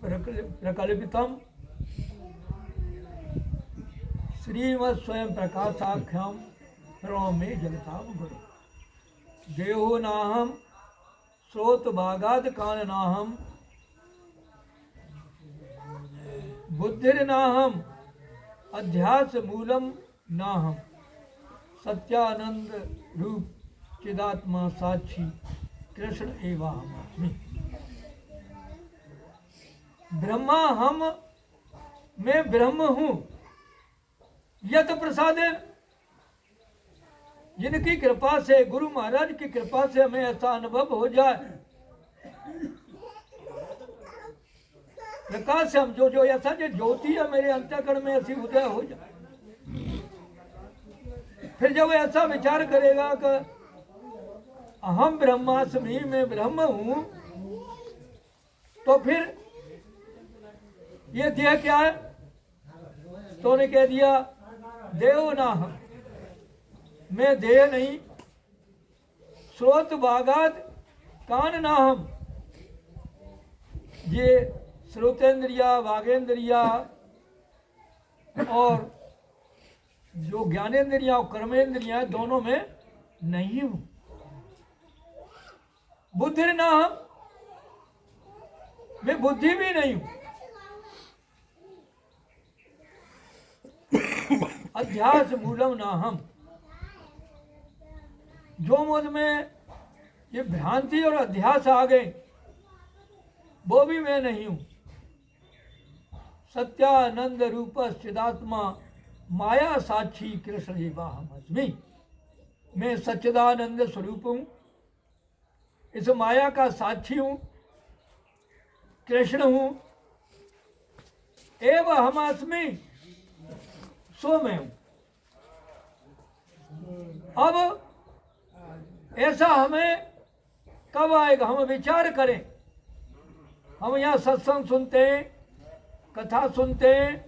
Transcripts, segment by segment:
प्रकल्पितम श्रीमत् स्वयं प्रकाशाख्यम प्रणव में जगताम गुरु देहो नाहम स्रोत भागाद कान नाहम बुद्धिर्नाहम अध्यास मूलम नाहम सत्यानंद रूप चिदात्मा साक्षी कृष्ण एवाहमास्मि। ब्रह्मा हम मैं ब्रह्म हूँ यत प्रसादेन, जिनकी कृपा से गुरु महाराज की कृपा से हमें ऐसा अनुभव हो जाए, प्रकाश से हम जो ऐसा जो ज्योति है मेरे अंतःकरण में ऐसी उदय हो जाए। फिर जब ऐसा विचार करेगा कि अहम ब्रह्मास्मि मैं ब्रह्म हूं, तो फिर ये देह क्या है? तो उन्हें कह दिया देव ना हम, मैं देह नहीं, स्रोत भागात कान ना हम, ये श्रोतेंद्रिया वागेंद्रिया और जो ज्ञानेंद्रिया और कर्मेंद्रिया दोनों में नहीं हूं। बुद्धि ना हम, मैं बुद्धि भी नहीं हूं। अध्यास मूलम ना हम, जो मुझ में ये भ्रांति और अध्यास आ गए वो भी मैं नहीं हूं। सत्यानंद रूप चिदात्मा माया साक्षी कृष्ण एवाहमस्मि, मैं सच्चिदानंद स्वरूप हूं, इस माया का साक्षी हूं, कृष्ण हूं। एव हमस्मि, सो मैं हूं। अब ऐसा हमें कब आएगा? हम विचार करें। हम यहाँ सत्संग सुनते हैं, कथा सुनते हैं,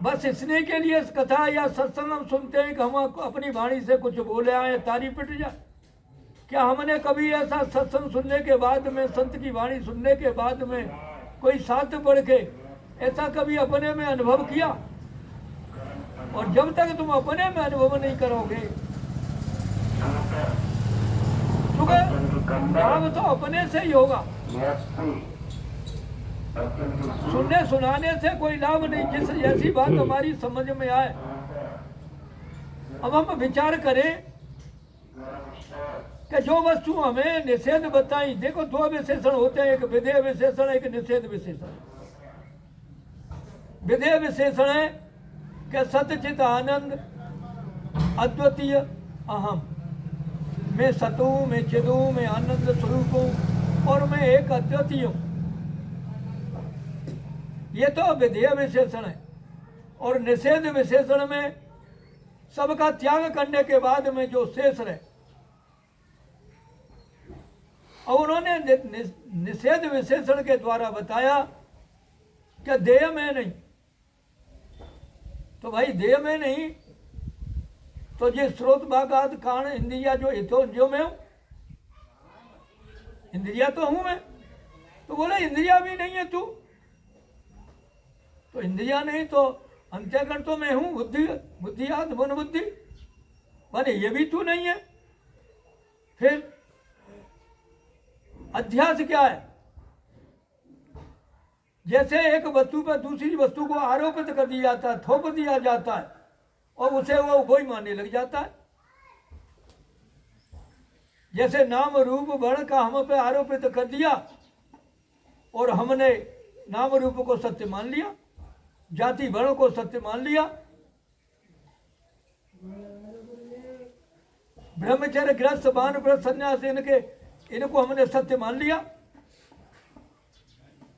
बस इसने के लिए इस कथा या सत्संग हम सुनते हैं कि हम अपनी वाणी से कुछ बोले आए, तारी पिट जाए। क्या हमने कभी ऐसा सत्संग सुनने के बाद में, संत की वाणी सुनने के बाद में कोई शास्त्र पढ़ के ऐसा कभी अपने में अनुभव किया? और जब तक तुम अपने में अनुभव नहीं करोगे, क्योंकि लाभ तो अपने से ही होगा, सुनने सुनाने से कोई लाभ नहीं। जिस जैसी बात हमारी समझ में आए, अब हम विचार करें कि जो वस्तु हमें निषेध बताई, देखो दो विशेषण होते हैं, एक विधेय विशेषण, एक निषेध विशेषण। विधेय विशेषण है कि सतचित आनंद अद्वितीय अहम, मैं सतू, मैं चिदू, मैं आनंद स्वरूप हूँ और मैं एक अद्वितीय हूँ। ये तो विधेय विशेषण है। और निषेध विशेषण में सबका त्याग करने के बाद में जो शेष रहे, और उन्होंने निषेध विशेषण के द्वारा बताया कि देह में नहीं। तो भाई देह में नहीं तो ये स्रोत भागाद कान इंद्रिया जो मैं हूं, इंद्रिया तो हूं मैं। तो बोले इंद्रिया भी नहीं है तू, तो इंद्रिया नहीं तो अंत्यकरण तो मैं हूं, बुद्धियात मन बुद्धि, माने ये भी तू नहीं है। फिर अध्यास क्या है? जैसे एक वस्तु पर दूसरी वस्तु को आरोपित कर दिया जाता है, थोप दिया जाता है और उसे वो वही मानने लग जाता है। जैसे नाम रूप वर्ण का हम पे आरोपित कर दिया और हमने नाम रूप को सत्य मान लिया, जाति वर्ण को सत्य मान लिया, ब्रह्मचर्य गृहस्थ वानप्रस्थ संन्यास इनको हमने सत्य मान लिया,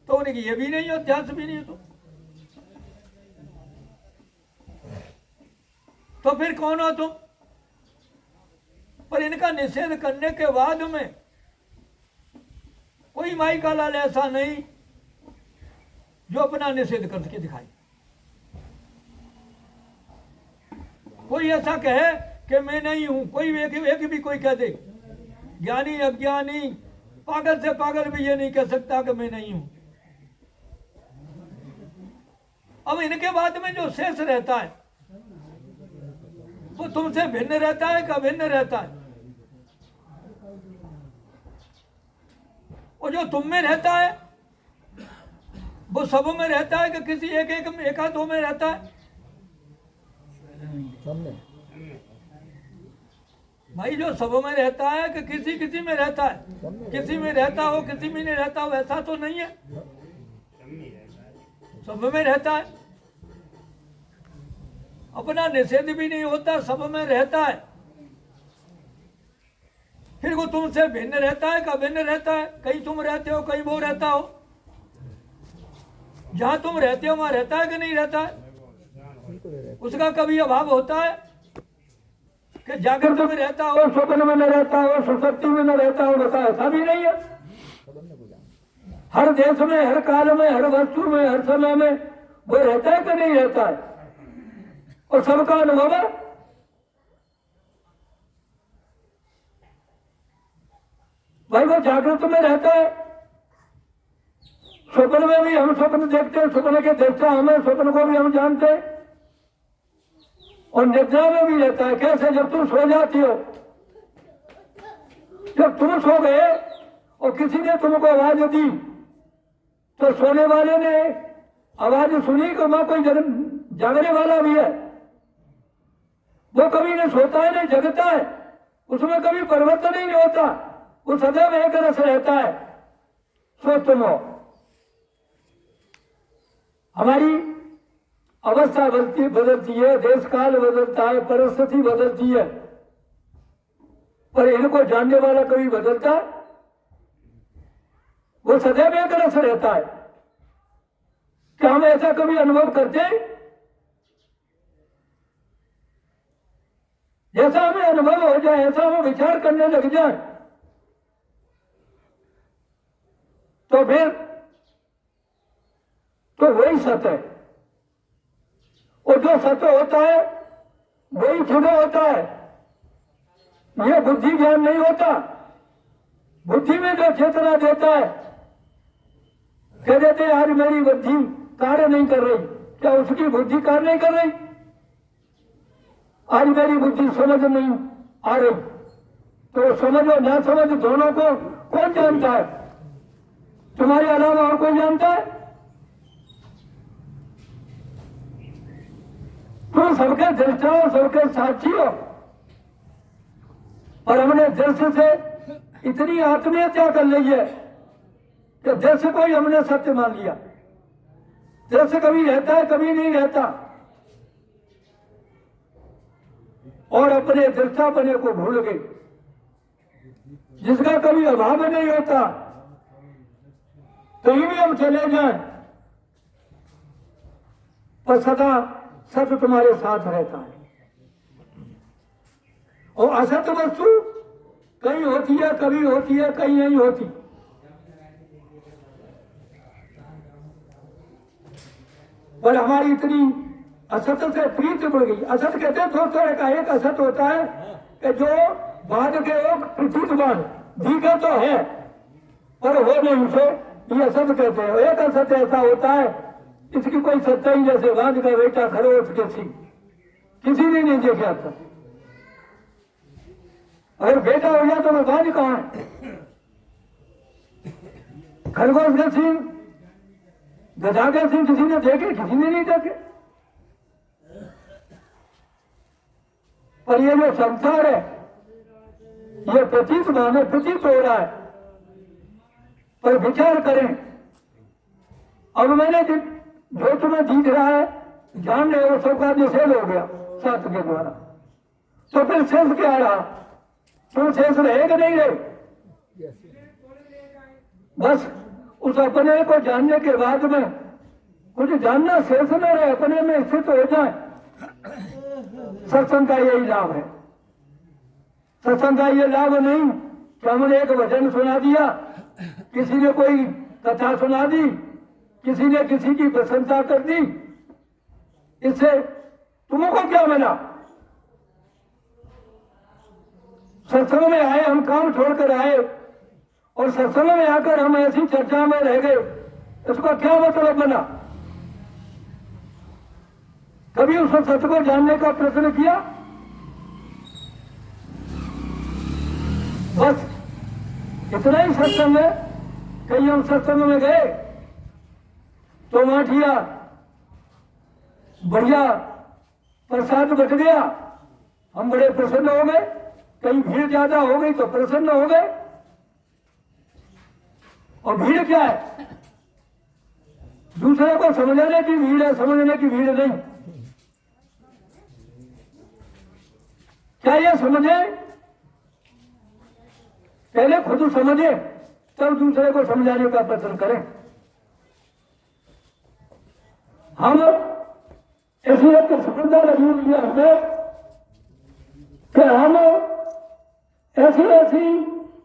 तो उन्हें ये भी नहीं, अध्यास भी नहीं। तो फिर कौन हो तुम? पर इनका निषेध करने के बाद में कोई माई का लाल ऐसा नहीं जो अपना निषेध करके दिखाए। कोई ऐसा कहे कि मैं नहीं हूं, कोई एक भी कोई कह दे, ज्ञानी अज्ञानी पागल से पागल भी ये नहीं कह सकता कि मैं नहीं हूं। अब इनके बाद में जो शेष रहता है वो तुमसे भिन्न रहता है कि भिन्न रहता है? वो जो तुम में रहता है वो सब में रहता है कि किसी एक दो में रहता है? भाई जो सब में रहता है कि किसी में रहता है? किसी में रहता हो किसी में नहीं रहता हो ऐसा तो नहीं है, सब में रहता है। अपना निषेध भी नहीं होता, सब में रहता है। फिर वो तुमसे भिन्न रहता है का भिन्न रहता है? कहीं तुम रहते हो कहीं वो रहता हो। जहां तुम रहते हो वहां रहता है कि नहीं रहता है? उसका कभी अभाव होता है कि जागृत में रहता हो स्वप्न में न रहता हो सुसुप्ति में न रहता हो? बता, ऐसा भी नहीं है। हर देश में हर काल में हर वस्तु में हर समय में वो रहता है कि नहीं रहता है? और सबका अनुभव है। भाई वो जागृत में रहता है, स्वप्न में भी हम स्वप्न देखते हैं, स्वप्न के दृष्टा हमें, स्वप्न को भी हम जानते हैं, और निद्रा में भी रहता है। कैसे? जब तुम सो जाती हो, जब तुम सो गए और किसी ने तुमको आवाज दी तो सोने वाले ने आवाज सुनी कि वहां कोई जागने वाला भी है। वो कभी नहीं सोता है नहीं जगता है, उसमें कभी परिवर्तन नहीं होता, वो सदैव एक रस रहता है। सो तुम हो। हमारी अवस्था बदलती है, देश काल बदलता है, परिस्थिति बदलती है, पर इनको जानने वाला कभी बदलता है? वो सदैव एक रस रहता है। क्या हम ऐसा कभी अनुभव करते हैं? जैसा हमें अनुभव हो जाए, ऐसा हम विचार करने लग जाए, तो फिर तो वही सत्य है। और जो सत्य होता है वही छुड़ा होता है। यह बुद्धि ज्ञान नहीं होता। बुद्धि में जो चेतना देता है, कह देते हैं आज मेरी बुद्धि कार्य नहीं कर रही, क्या उसकी बुद्धि कार्य नहीं कर रही? आज मेरी बुद्धि समझ नहीं आ रही, तो समझ और ना समझ दोनों को कौन जानता है? तुम्हारे अलावा और कोई जानता है? तुम सबके दृष्टा हो, सबके साक्षी हो, और हमने दृश्य से इतनी आत्मीयता कर ली है कि दृश्य को ही हमने सत्य मान लिया। दृश्य कभी रहता है कभी नहीं रहता, और अपने दृष्टापने को भूल गए, जिसका कभी अभाव नहीं होता। कहीं भी हम चले जाएं पर सदा सत्य तुम्हारे साथ रहता है, और असत्य वस्तु कहीं होती है कभी होती है कहीं नहीं होती। पर हमारी इतनी असत्य से प्रीति बढ़ गई। असत्य कहते हैं दो तरह का, एक असत्य होता है कि जो बाद के लोग प्रतीतवान दिखे तो है पर हो नहीं उसे, ये असत्य कहते हैं। एक असत्य ऐसा होता है इसकी कोई सत्ता ही, जैसे बांध का बेटा खरगोश के सिंह किसी ने नहीं देखा था। अगर बेटा हो गया तो मैं बांध कहां है? खरगोश के सिंह गधा के सिंह किसी ने देखे? किसी ने नहीं देखे। पर ये जो संसार है ये प्रतीत माने प्रतीत हो रहा है, पर विचार करें। अब मैंने जो तुम्हें दिख रहा है जान रहे हो, सबका निषेध हो गया शास्त्र के द्वारा, तो फिर शेष क्या रहा? तुम शेष रहेगा नहीं रहे? बस उस अपने को जानने के बाद में कुछ जानना शेष न रहे, अपने में स्थित हो जाए। सत्संग का यही लाभ है। सत्संग का ये लाभ नहीं कि हमने एक वचन सुना दिया, किसी ने कोई कथा सुना दी, किसी ने किसी की प्रशंसा कर दी, इससे तुमको क्या मिला? सत्संग में आए, हम काम छोड़कर आए और सत्संग में आकर हम ऐसी चर्चा में रह गए, इसका क्या मतलब बना? कभी उस सत्य को जानने का प्रयत्न किया? बस इतना ही सत्संग है। कहीं हम सत्संग में गए तो माठिया बढ़िया प्रसाद बट गया, हम बड़े प्रसन्न हो गए। कहीं भीड़ ज्यादा हो गई तो प्रसन्न हो गए। और भीड़ क्या है? दूसरे को समझाने की भीड़ है, समझने की भीड़ नहीं। क्या ये समझे? पहले खुद समझे तब दूसरे को समझाने का प्रयत्न करें। हम ऐसी एक स्पर्धा लगी हुई है हमें कि हम ऐसी ऐसी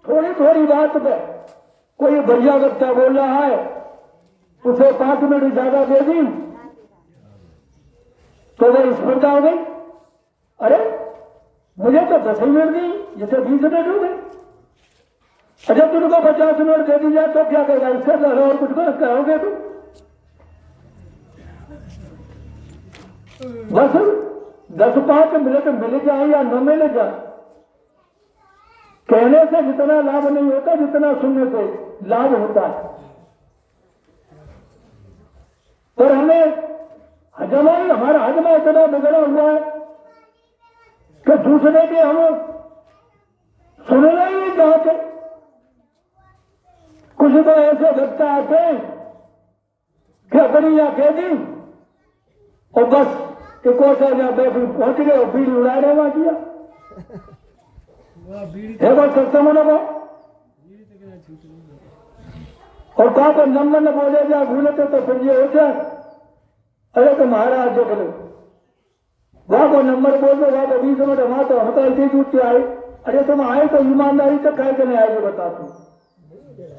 थोड़ी थोड़ी बात पे कोई बढ़िया बच्चा बोल रहा है, उसे 5 मिनट ज्यादा दे दी तो वह स्पर्धा हो गई। अरे मुझे तो 10 मिनट दी, जिसे 20 मिनट हो गए। अच्छा तुमको 50 मिनट दे दी जाए तो क्या करेगा? इससे ज्यादा और कुछ कहोगे तुम? बस 10-5 मिनट मिल जाए या न मिल जाए, कहने से जितना लाभ नहीं होता जितना सुनने से लाभ होता है। पर हमारा हजमा इतना बिगड़ा हुआ है कि दूसरे के हम सुनना ही नहीं चाहते। कुछ तो ऐसे व्यक्ति आते हैं कि अपनी या कह दी और बस कि कोटा या बैठी पहुंच गए और बीड़ी उड़ा रहे किया है बस सत्संग को। और कहां पर नंबर न बोले जा भूलते तो फिर ये हो जाए, अरे तो महाराज देख लो वहां को नंबर बोल दो, वहां को 20 मिनट वहां तो हम तो जुट के आए। अरे तुम आए तो ईमानदारी तक खाए के नहीं आए, बता तू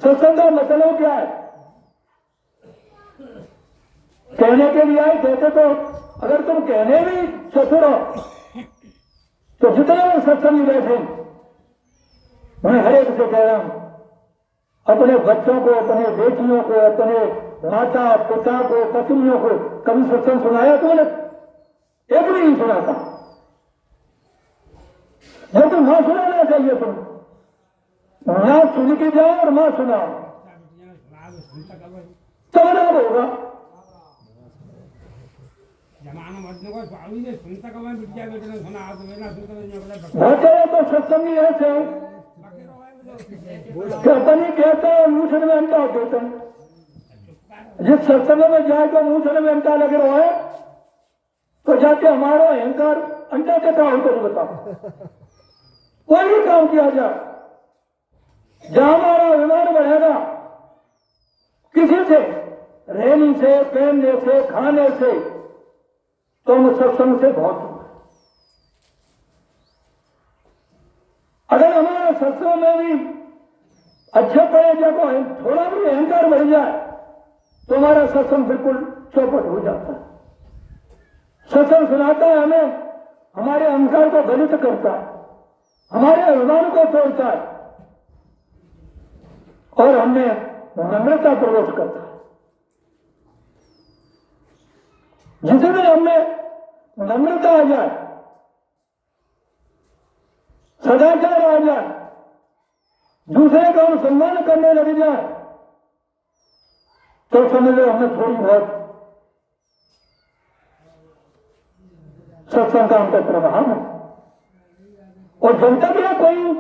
सत्संग का मतलब क्या है? कहने के लिए आए, कहते तो अगर तुम कहने भी चतुर हो तो जितने भी सत्संगी बैठे मैं हर एक से कह रहा हूं, अपने बच्चों को, अपने बेटियों को, अपने माता पिता को, पत्नियों को कभी सत्संग सुनाया तुमने? एक भी नहीं सुनाता। जो तुम मां सुनाना चाहिए, तुम मां सुन के जाओ और मां सुनाओ तब लाभ होगा। तो सत्संगी ऐसे अपनी कहते हैं मूछन में अंटा देते हैं। जिस सत्संग में जाए तो मूछन में अंटा लग रहा है तो जाके हमारा अहंकार अंटा देता हो तो बताओ। कोई भी काम किया जाए जहां हमारा अभिमान बढ़ेगा, किसी से रहने से, पहनने से, खाने से, तो हम सत्संग से बहुत। अगर हमारा सत्संग में भी अच्छे पड़े जब थोड़ा भी अहंकार बढ़ जाए तो हमारा सत्संग बिल्कुल चौपट हो जाता है। सत्संग सुनाता है हमें, हमारे अहंकार को गलित करता है, हमारे अभिमान को तोड़ता है और हमें नम्रता प्रवेश करता है। जितने हमें नम्रता आ जाए, सदाचार आ जाए, दूसरे का हम सम्मान करने लग जाए तो समझ लो हमने थोड़ी बहुत सत्संग का हमका प्रभाव है। और जब तक यह कोई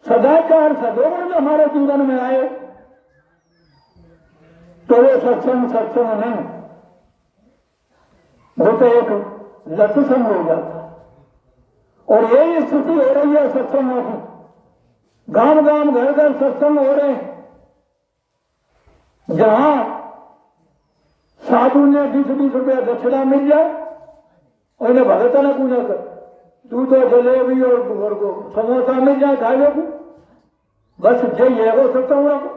सदाचार सदोगुण हमारे जीवन में आए तो वो सत्संग नहीं, वो तो एक लतसंग हो जाता है। और यही स्थिति हो रही है सत्संगों की। गांव गांव घर घर सत्संग हो रहे हैं जहां साधु ने 20-20 रुपया दक्षिणा मिल जाए और इन्हें भगत न पूजा कर, दूध और जलेबी और को समोसा मिल जाए खाने को, बस यही है वो सत्संग को।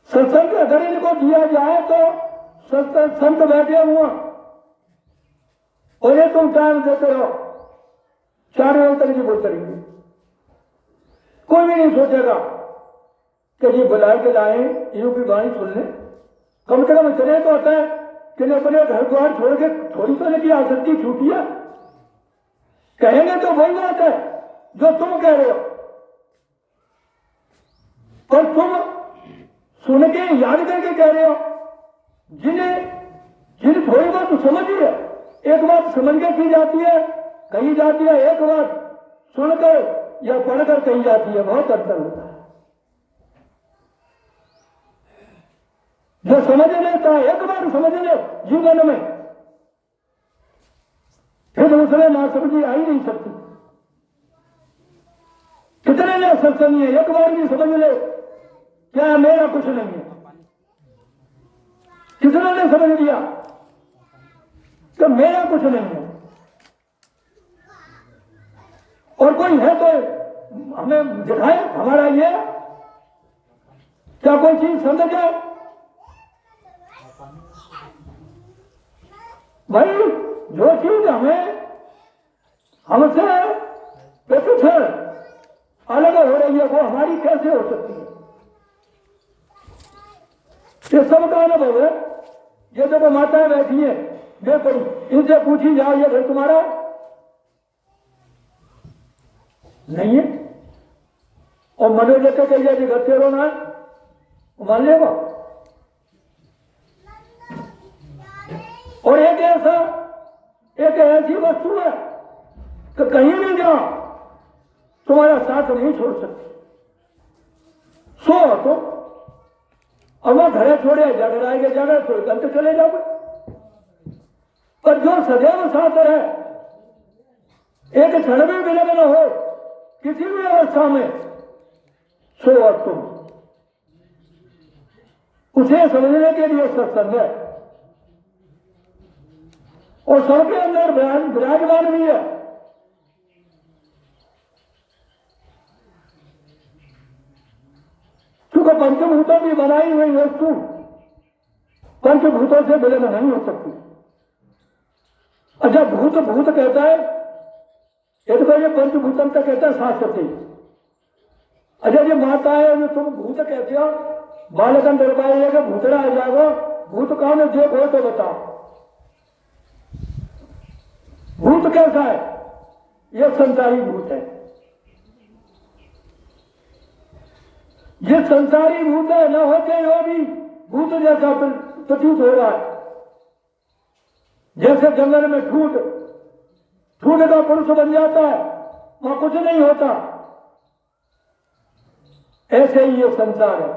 सत्संग अगर इनको दिया जाए तो संत बैठे हुआ और ये तुम टाइम देते रहो 4 बजे तक जी बोल करेंगे। कोई भी नहीं सोचेगा कि जी बुला के लाए यूं की वाणी सुन ले। कम से कम इतने तो होता है कि अपने घर द्वार छोड़ के थोड़ी तो की आसक्ति छूटी है। कहेंगे तो वही बात है जो तुम कह रहे हो, और तुम सुन के याद करके कह रहे हो। जिन्हें थोड़ी बात समझी है, एक बात समझ के की जाती है, कही जाती है, एक बात सुनकर या पढ़कर कही जाती है, बहुत अंतर होता है। जो समझ लेता है, एक बार समझ ले जीवन में, फिर दूसरे ना समझी आ ही नहीं सकती। कितने ने सत्संग है, एक बार भी समझ ले क्या मेरा कुछ नहीं है। कितनों ने समझ लिया कि मेरा कुछ नहीं है। और कोई है तो हमें दिखाए हमारा ये, क्या कोई चीज समझ जाए भाई। जो चीज हमें हमसे प्रतिक्षण अलग हो रही है वो हमारी कैसे हो सकती है। ये सबका अनुभव है। ये जब माताएं बैठी है देखो, इनसे पूछी जाओ ये घर तुम्हारा नहीं है, और मनोज लेकर कहिए कि घर तेरो ना मान लेगा। और एक ऐसी वस्तु है कि कहीं भी जाओ तुम्हारा साथ नहीं छोड़ सकती। सो तो अब वो घरे छोड़े जाकर आएंगे, जाकर छोड़ कर तो चले जाओगे। पर जो सदैव साथ है, एक क्षण में विलंब न हो किसी भी अवस्था में, सो और तुम, उसे समझने के लिए सत्संग है। और सबके अंदर विराजमान भी है। क्योंकि पंचभूतों की बनाई हुई वस्तु पंचभूतों से विलंब नहीं हो सकती। अच्छा, भूत भूत कहता है, एक तो ये पंचभूतम तक कहता है शाश्वती। अच्छा, ये माता है जो तुम भूत कहते हो, बालकन दरबार का भूतड़ा आ जाओ, भूत कौन है देखो तो बताओ। भूत कैसा है? ये संसारी भूत है। ये संसारी भूत है, न होते वो भी भूत जैसा प्रतीत हो रहा है। जैसे जंगल में ठूठ का पुरुष बन जाता है, वहां कुछ नहीं होता, ऐसे ही ये संसार है।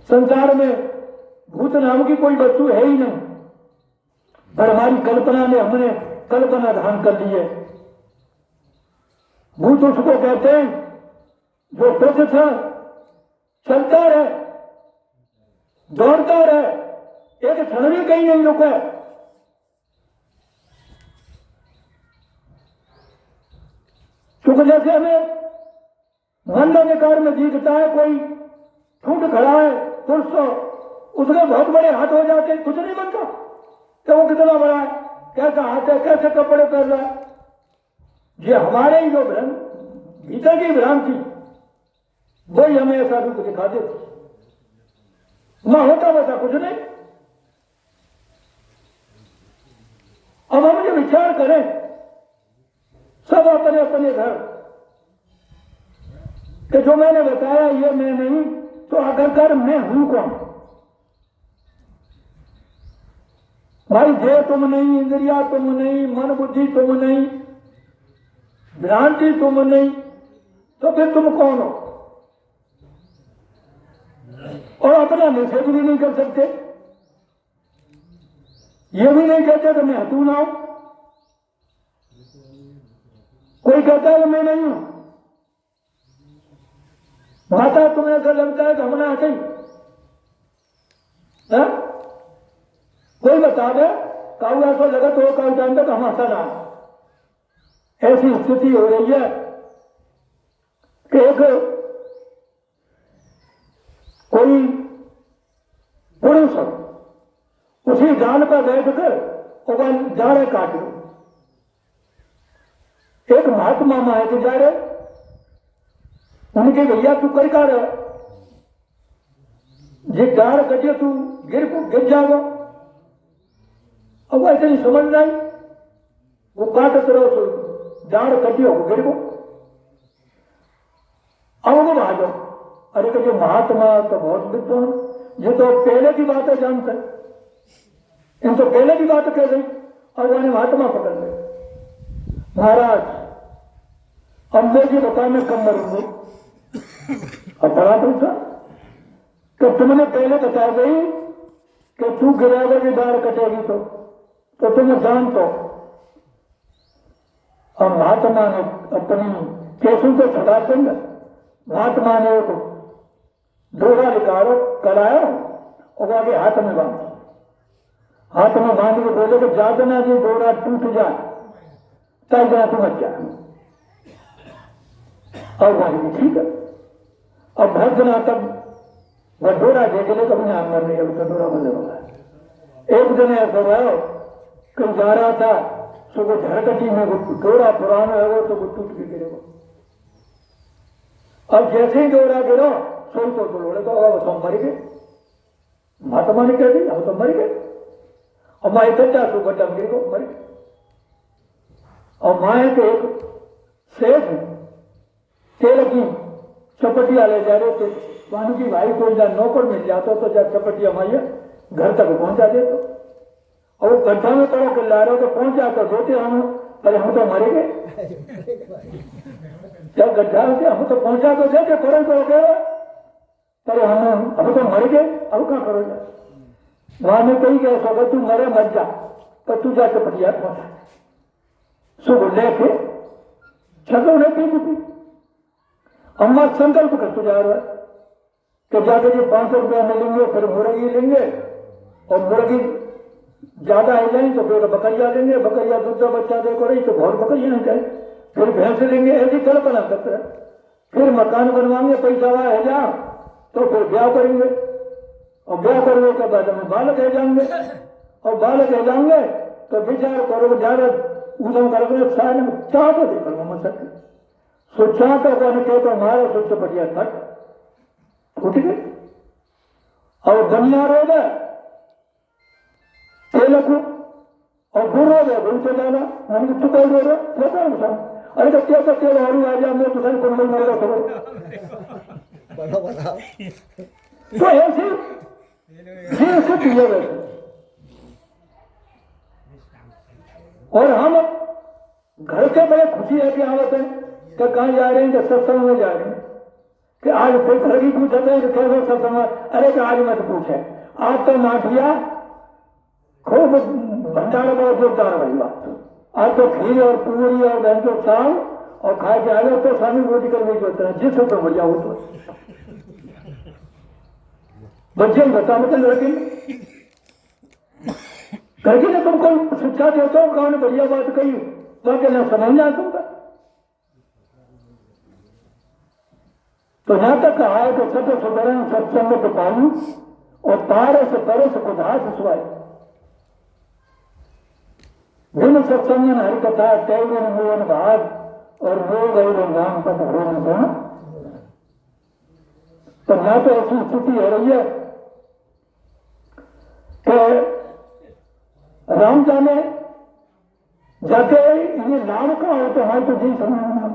संसार में भूत नाम की कोई वस्तु है ही नहीं, पर हमारी कल्पना ने हमने कल्पना धारण कर ली है। भूत उसको कहते हैं जो प्रतिक्षण चलता रहे, दौड़ता रहे, एक क्षण भी कहीं नहीं रुका। क्योंकि जैसे हमें मंद अंधकार में दिखता है कोई ठूठ खड़ा है पुरुष, उसके बहुत बड़े हाथ हो जाते हैं, कुछ नहीं बनता तो वो कितना बड़ा है, कैसा हाथ है, कैसे कपड़े पहन रहा है। ये हमारे ही जो भ्रम, भीतर की भ्रांति, वही हमें ऐसा रूप दिखा देती। वहां होता वैसा कुछ नहीं। अब हम जो विचार करें, सब अपने अपने घर कि जो मैंने बताया ये मैं नहीं, तो अगर कर मैं हूं कौन? भाई देह तुम नहीं, इंद्रिया तुम नहीं, मन बुद्धि तुम नहीं, भ्रांति तुम नहीं, तो फिर तुम कौन हो? और अपना निषेध भी नहीं कर सकते, ये भी नहीं कहते कि मैं हतू ना हूं। कोई कहता है कि मैं नहीं हूं। माता तुम्हें ऐसा लगता है कि हमने हटी, कोई बता दे काऊ ऐसा लगत हो काऊ टाइम तक हम हंसा ना। ऐसी स्थिति हो रही है कि एक कोई पुरुष उसी जाल पर बैठकर जाड़े काट लो, एक महात्मा माए के जा रहे, उनके भैया तू कर कर जे डाल कटियो तू गिर जाएगा। अब वो ऐसे नहीं समझ नहीं, वो काटत रहो तो डाल कटियो गिर को। अब वो भागो, अरे कहिए महात्मा तो बहुत विद्वान, ये तो पहले की बात है जानते, इन तो पहले की बात कह रही, और उन्हें महात्मा पकड़ ले। महाराज अब मुझे बता मैं कब मरूंगी। अब बड़ा पूछा कि तुमने पहले बता गई कि तू गिरावर की डाल कटेगी तो तुम्हें जान तो। और महात्मा ने अपनी केसों को छुड़ा देंगे, महात्मा ने एक डोरा निकालो कराया और आगे हाथ में बांध, हाथ में बांध के बोले कि ज्यादा ना जी डोरा टूट जाए तब जरा तुम अच्छा। और वही ठीक है। अब बहुत दिनों तक वह डोरा देख ले, कभी नाम मर नहीं, अभी तो डोरा बंद हो गया। एक दिन ऐसा हुआ कहीं जा रहा था, सुबह झरकटी में डोरा पुराना है वो तो वो टूट के गिरेगा। अब जैसे ही डोरा गिरा सोई तो बोले तो हम मर गए। महात्मा ने कह दी हम तो मर गए। और माए कच्चा सो बच्चा गिर को मर गए। और माए के एक सेठ तेल की चपटिया ले जा रहे थे, वानु की भाई को जब नौकर मिल जाता तो जब चपटिया माइया घर तक पहुंचा दे तो, और वो गड्ढा में पड़ा कर ला रहे तो पहुंचा तो सोते हम, अरे हम तो मरे गए। जब गड्ढा से हम तो पहुंचा तो देते फौरन तो गए, अरे हम तो मर गए, अब क्या करोगे। वहां में कही गए सो तू मरे मर जा, तो तू जा चपटिया पहुंचा सुबह लेके छतों ने पी चुकी। अम्मा संकल्प करते जा रहा है कि जाके जो 500 रुपया मिलेंगे फिर मुर्गी लेंगे, और मुर्गी ज्यादा आ जाए तो फिर बकरिया लेंगे, बकरिया दूध का बच्चा देकर रही तो बहुत बकरियां नहीं जाए, फिर भैंस लेंगे, ऐसी कल्पना करते हैं। फिर मकान बनवाएंगे, पैसा हुआ है जा तो फिर ब्याह करेंगे, और ब्याह करने के बाद हमें बालक है जाएंगे, और बालक है जाएंगे तो विचार करो ज्यादा उदम करोगे सारे चाह तो देखो मत सकते सोचा तो कहते तो हमारा सोच बढ़िया कट फूट गए। और दुनिया रो गए तेल को, और गुड़ रो गए गुड़ से जाना मैंने चुका रो रहा। अरे तो क्या तेल और आ जाए मैं तुझे को नहीं मारेगा तो ऐसे और हम घर के बड़े खुशी है कि आवत है कि कहाँ जा रहे हैं, कि सत्संग में जा रहे हैं, कि आज फिर घर ही पूछते हैं कि कैसे सत्संग में। अरे कि आज मत पूछे, आज तो माठिया खूब भंडारा बहुत जोरदार भाई बात। आज तो खीर और पूरी और बहन के साग और खाए के आगे तो स्वामी बोधी कर भी जोते हैं जिस तो बढ़िया हो तो बच्चे बता मतलब लड़के करके ना तुमको शिक्षा देता हूँ कौन बढ़िया बात कही बाकी ना समझना तुमका। तो यहां तक कहा है कि सत्य सुधरण सत्संग तो पालू और तारे से परे से कुदास सुवाई दिन सत्संग हरि कथा तैवन मोहन भाग और रोग नाम पर होना। तो यहां तो ऐसी स्थिति हो रही है कि राम जाने जाके ये नाम का हो तो हमारे तो जी समझना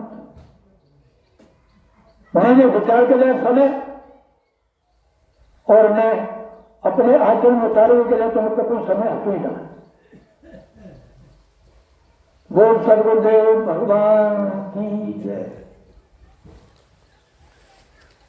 मैंने विचार के लिए समय और मैं अपने आचरण में उतारने के लिए तो मतलब कोई समय हटू ही ना। बोल सदगुरुदेव भगवान की जय।